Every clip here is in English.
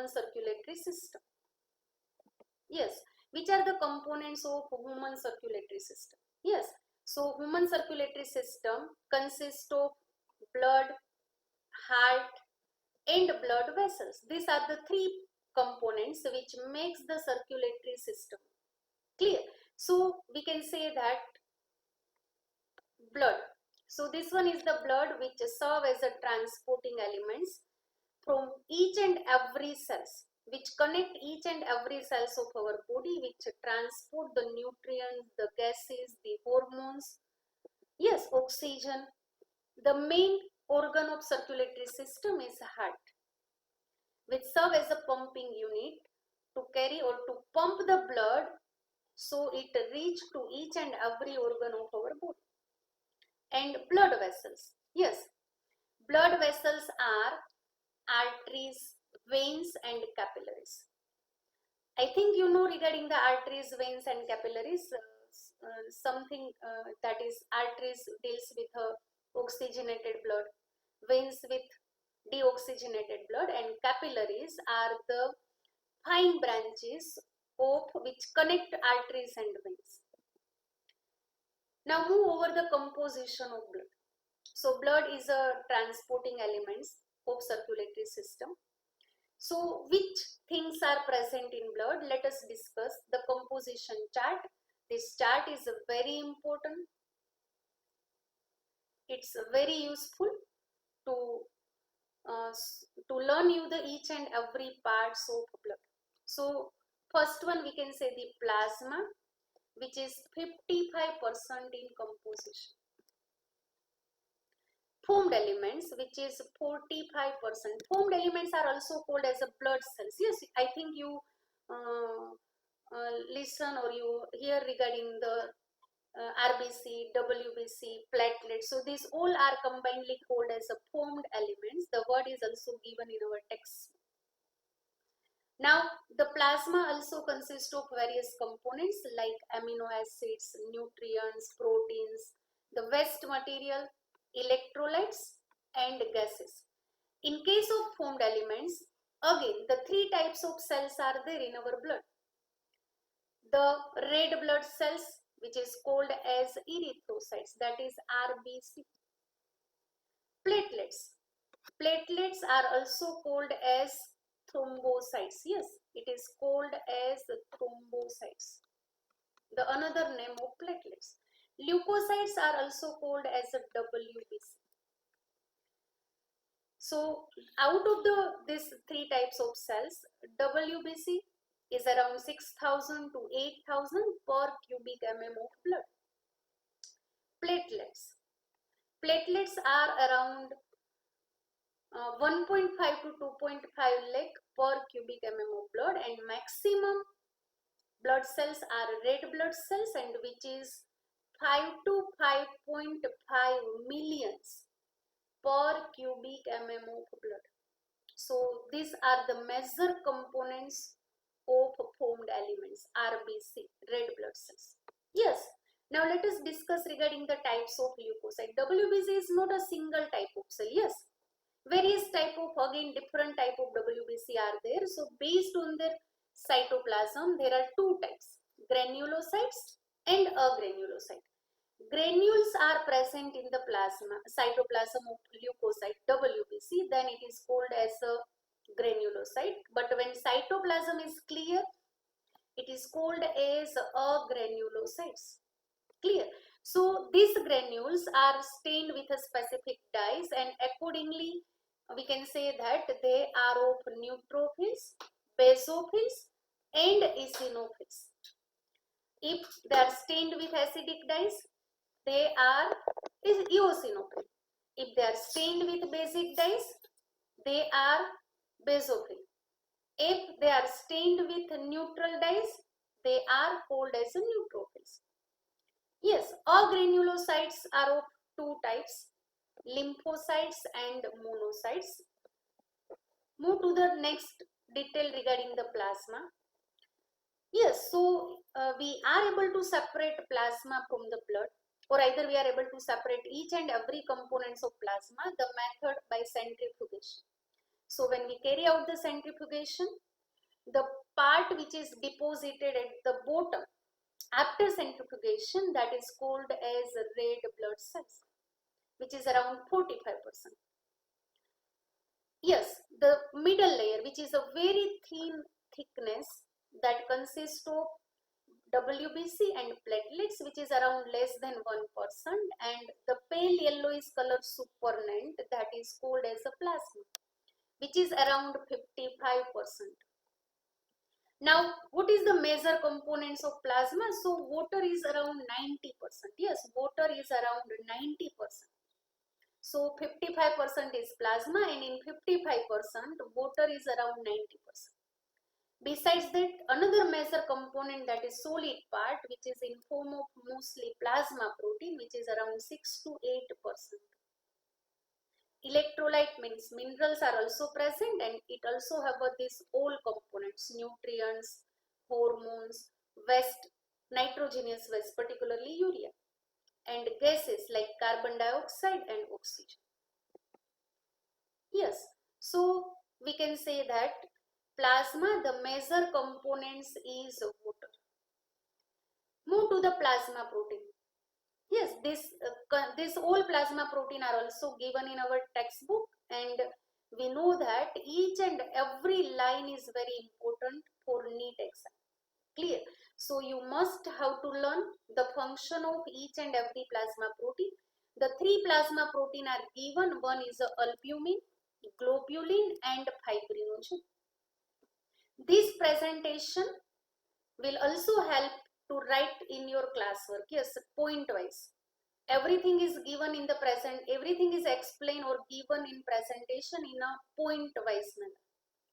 human circulatory system. Yes, which are the components of human circulatory system? Yes, so human circulatory system consists of blood, heart, and blood vessels. These are the three components which makes the circulatory system. Clear? So we can say that blood. So this one is the blood which serve as a transporting elements from each and every cells, which connect each and every cells of our body, which transport the nutrients, the gases, the hormones, yes, oxygen. The main organ of circulatory system is heart, which serve as a pumping unit to carry or to pump the blood so it reach to each and every organ of our body. And blood vessels, yes, blood vessels are arteries, veins and capillaries. I think you know regarding the arteries, veins and capillaries, something that is arteries deals with oxygenated blood, veins with deoxygenated blood, and capillaries are the fine branches of which connect arteries and veins. Now move over the composition of blood. So blood is a transporting elements of circulatory system. So which things are present in blood? Let us discuss the composition chart. This chart is very important. It's very useful to learn you the each and every parts of blood. So first one we can say the plasma, which is 55% in composition. Formed elements, which is 45%. Formed elements are also called as a blood cells. Yes, I think you listen or you hear regarding the RBC, WBC, platelets. So these all are combinedly called as a formed elements. The word is also given in our text. Now, the plasma also consists of various components like amino acids, nutrients, proteins, the waste material, electrolytes and gases. In case of formed elements, again the three types of cells are there in our blood. The red blood cells, which is called as erythrocytes, that is RBC. Platelets. Platelets are also called as thrombocytes. Yes, it is called as thrombocytes, the another name of platelets. Leukocytes are also called as a WBC. So out of these three types of cells, WBC is around 6,000 to 8,000 per cubic mm of blood. Platelets. Platelets are around 1.5 to 2.5 lakh per cubic mm of blood, and maximum blood cells are red blood cells, and which is 5 to 5.5 millions per cubic mm of blood. So these are the major components of formed elements, RBC, red blood cells. Yes, now let us discuss regarding the types of leukocyte. WBC is not a single type of cell. Yes, various type of, again different type of WBC are there. So based on their cytoplasm, there are two types, granulocytes and agranulocyte. Granules are present in the plasma, cytoplasm of leukocyte WBC, then it is called as a granulocyte. But when cytoplasm is clear, it is called as agranulocytes. Clear? So these granules are stained with a specific dyes, and accordingly we can say that they are of neutrophils, basophils and eosinophils. If they are stained with acidic dyes, they are eosinophil. If they are stained with basic dyes, they are basophil. If they are stained with neutral dyes, they are called as neutrophils. Yes, all granulocytes are of two types, lymphocytes and monocytes. Move to the next detail regarding the plasma. Yes, so we are able to separate plasma from the blood, or either we are able to separate each and every components of plasma, the method by centrifugation. So when we carry out the centrifugation, the part which is deposited at the bottom after centrifugation, that is called as red blood cells, which is around 45%. Yes, the middle layer, which is a very thin thickness that consists of WBC and platelets, which is around less than 1%, and the pale yellowish color supernatant, that is called as a plasma, which is around 55%. Now, what is the major components of plasma? So, water is around 90%. Yes, water is around 90%. So 55% is plasma, and in 55% water is around 90%. Besides that, another major component, that is solid part, which is in form of mostly plasma protein, which is around 6 to 8%. Electrolyte means minerals are also present, and it also have these all components, nutrients, hormones, waste, nitrogenous waste, particularly urea, and gases like carbon dioxide and oxygen. Yes, so we can say that plasma, the major components is water. Move to the plasma protein. Yes, this all plasma protein are also given in our textbook, and we know that each and every line is very important for NEET exam. Clear? So you must have to learn the function of each and every plasma protein. The three plasma protein are given. One is albumin, globulin, and fibrinogen. This presentation will also help to write in your classwork. Yes, point wise. Everything is given in the present, everything is explained or given in presentation in a point wise manner.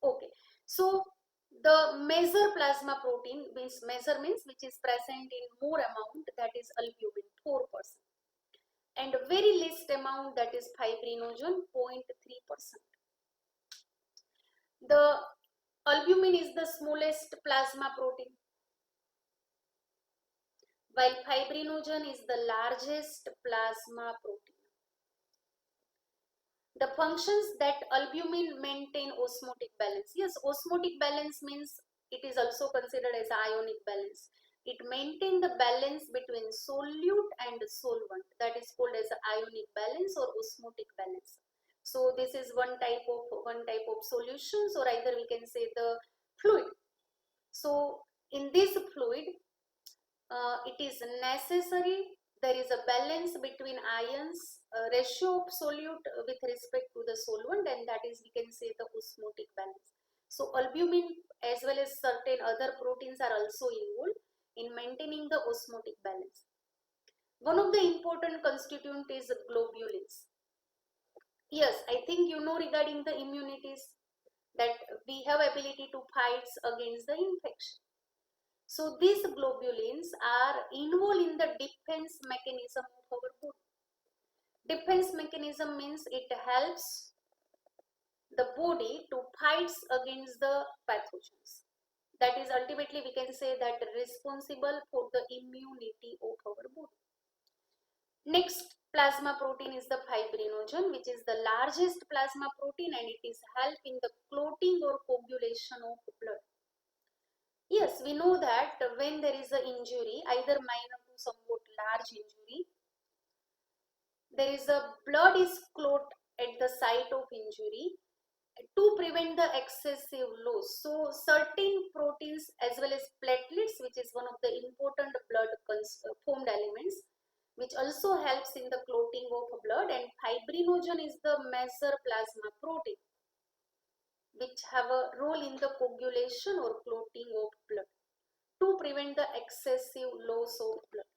Okay, so the major plasma protein means which is present in more amount, that is albumin 4%, and very least amount, that is fibrinogen 0.3%. The albumin is the smallest plasma protein, while fibrinogen is the largest plasma protein. The functions that albumin maintain osmotic balance. Yes, osmotic balance means it is also considered as ionic balance. It maintains the balance between solute and solvent, that is called as ionic balance or osmotic balance. So this is one type of solutions, or either we can say the fluid. So in this fluid, it is necessary there is a balance between ions, ratio of solute with respect to the solvent, and that is, we can say, the osmotic balance. So albumin as well as certain other proteins are also involved in maintaining the osmotic balance. One of the important constituent is globulins. Yes, I think you know regarding the immunities that we have ability to fight against the infection. So these globulins are involved in the defense mechanism of our body. Defense mechanism means it helps the body to fight against the pathogens. That is, ultimately we can say that responsible for the immunity of our body. Next plasma protein is the fibrinogen, which is the largest plasma protein, and it is help in the clotting or coagulation of blood. Yes, we know that when there is an injury, either minor to somewhat large injury, there is a blood is clot at the site of injury to prevent the excessive loss. So certain proteins as well as platelets, which is one of the important blood formed elements, which also helps in the clotting of blood, and fibrinogen is the major plasma protein which have a role in the coagulation or clotting of blood to prevent the excessive loss of blood.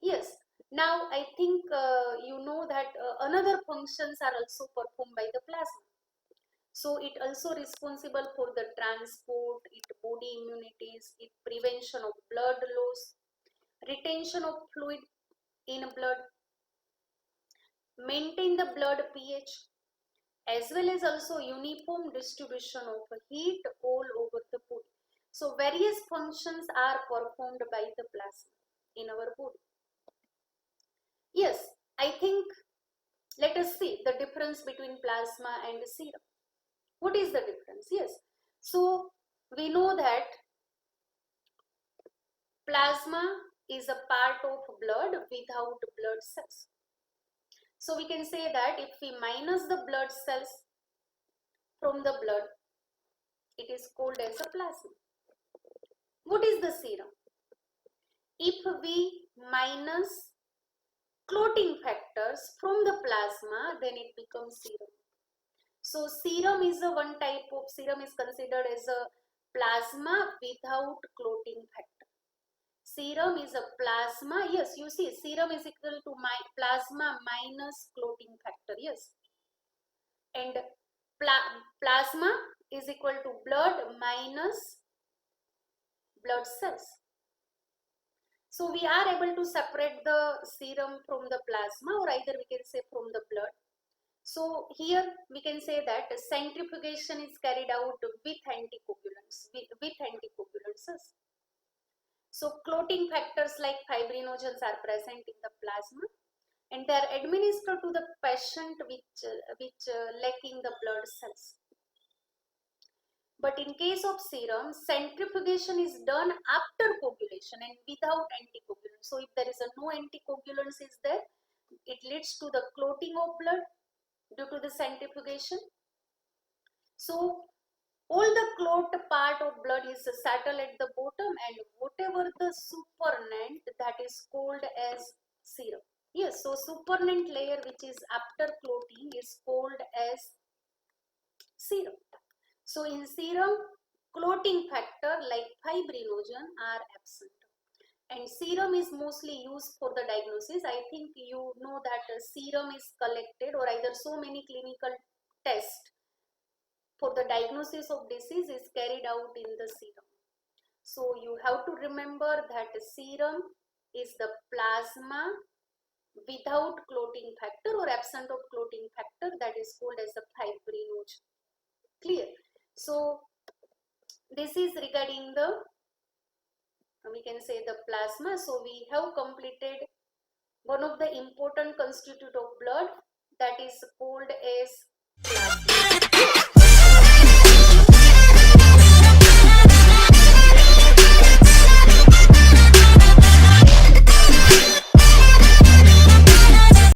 Yes, now I think you know that another functions are also performed by the plasma. So it also responsible for the transport, it body immunities, it prevention of blood loss, retention of fluid in blood, maintain the blood pH, as well as also uniform distribution of heat all over the body. So various functions are performed by the plasma in our body. Yes, I think let us see the difference between plasma and serum. What is the difference? Yes. So we know that plasma is a part of blood without blood cells. So we can say that if we minus the blood cells from the blood, it is called as a plasma. What is the serum? If we minus clotting factors from the plasma, then it becomes serum. So serum is a one type of serum is considered as a plasma without clotting factor. Serum is a plasma. Yes, you see, serum is equal to plasma minus clotting factor. Yes, and plasma is equal to blood minus blood cells. So we are able to separate the serum from the plasma, or either we can say from the blood. So here we can say that centrifugation is carried out with anticoagulants. So clotting factors like fibrinogens are present in the plasma, and they are administered to the patient which lacking the blood cells. But in case of serum, centrifugation is done after coagulation and without anticoagulants. So if there is no anticoagulants is there, it leads to the clotting of blood due to the centrifugation. So all the clot part of blood is settled at the bottom, and whatever the supernatant, that is called as serum. Yes, so supernatant layer which is after clotting is called as serum. So in serum, clotting factor like fibrinogen are absent. And serum is mostly used for the diagnosis. I think you know that serum is collected, or either so many clinical tests for the diagnosis of disease is carried out in the serum. So you have to remember that serum is the plasma without clotting factor or absent of clotting factor, that is called as the fibrinogen. Clear? So this is regarding the, we can say, the plasma. So we have completed one of the important constituent of blood, that is called as